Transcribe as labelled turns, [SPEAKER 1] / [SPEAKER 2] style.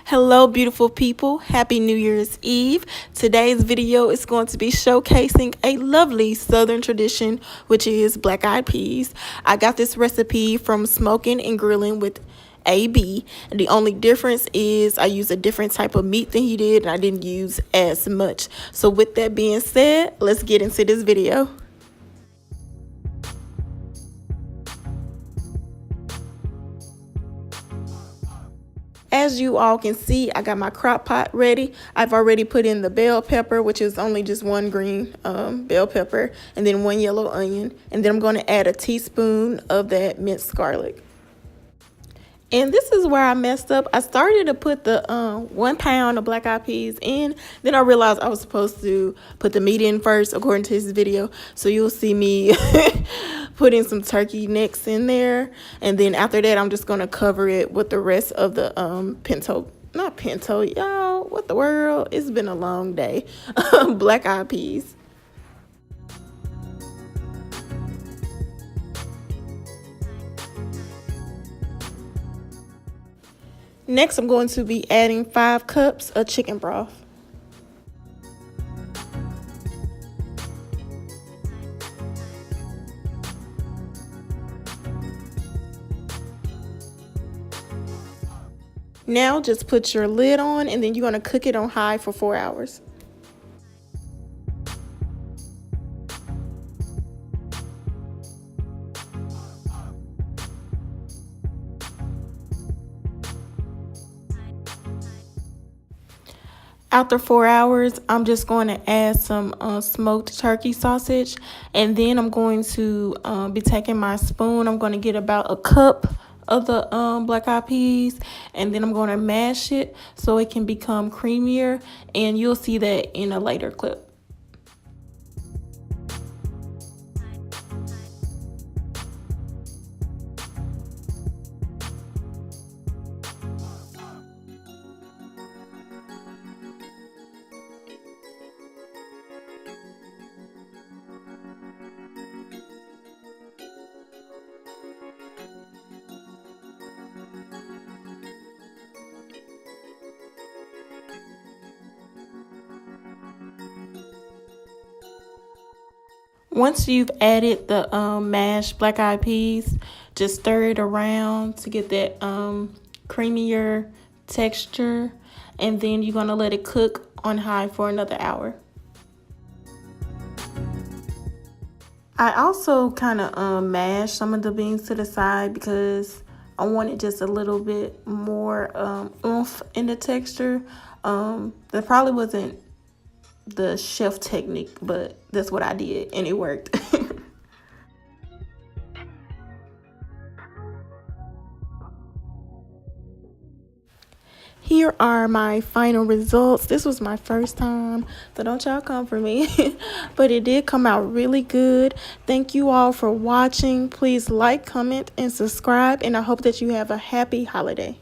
[SPEAKER 1] Hello, beautiful people. Happy New Year's Eve. Today's video is going to be showcasing a lovely Southern tradition, which is black eyed peas. I got this recipe from Smokin and Grillin with AB. The only difference is I use a different type of meat than he did, and I didn't use as much. So with that being said, let's get into this video. As you all can see, I got my crock pot ready. I've already put in the bell pepper, which is only just one green bell pepper, and then one yellow onion. And then I'm going to add a teaspoon of that minced garlic. And this is where I messed up. I started to put the 1 pound of black eyed peas in. Then I realized I was supposed to put the meat in first, according to this video. So you'll see me putting some turkey necks in there. And then after that, I'm just going to cover it with the rest of the not pinto, y'all. What the world? It's been a long day. Black eyed peas. Next, I'm going to be adding 5 cups of chicken broth. Now, just put your lid on, and then you're going to cook it on high for 4 hours. After 4 hours, I'm just going to add some smoked turkey sausage, and then I'm going to be taking my spoon. I'm going to get about a cup of the black eyed peas, and then I'm going to mash it so it can become creamier, and you'll see that in a later clip. Once you've added the mashed black eyed peas, just stir it around to get that creamier texture, and then you're going to let it cook on high for another hour. I also kind of mashed some of the beans to the side because I wanted just a little bit more oomph in the texture. That probably wasn't the chef technique, but that's what I did, and it worked. Here are my final results. This was my first time, so don't y'all come for me. But it did come out really good. Thank you all for watching. Please like, comment, and subscribe, and I hope that you have a happy holiday.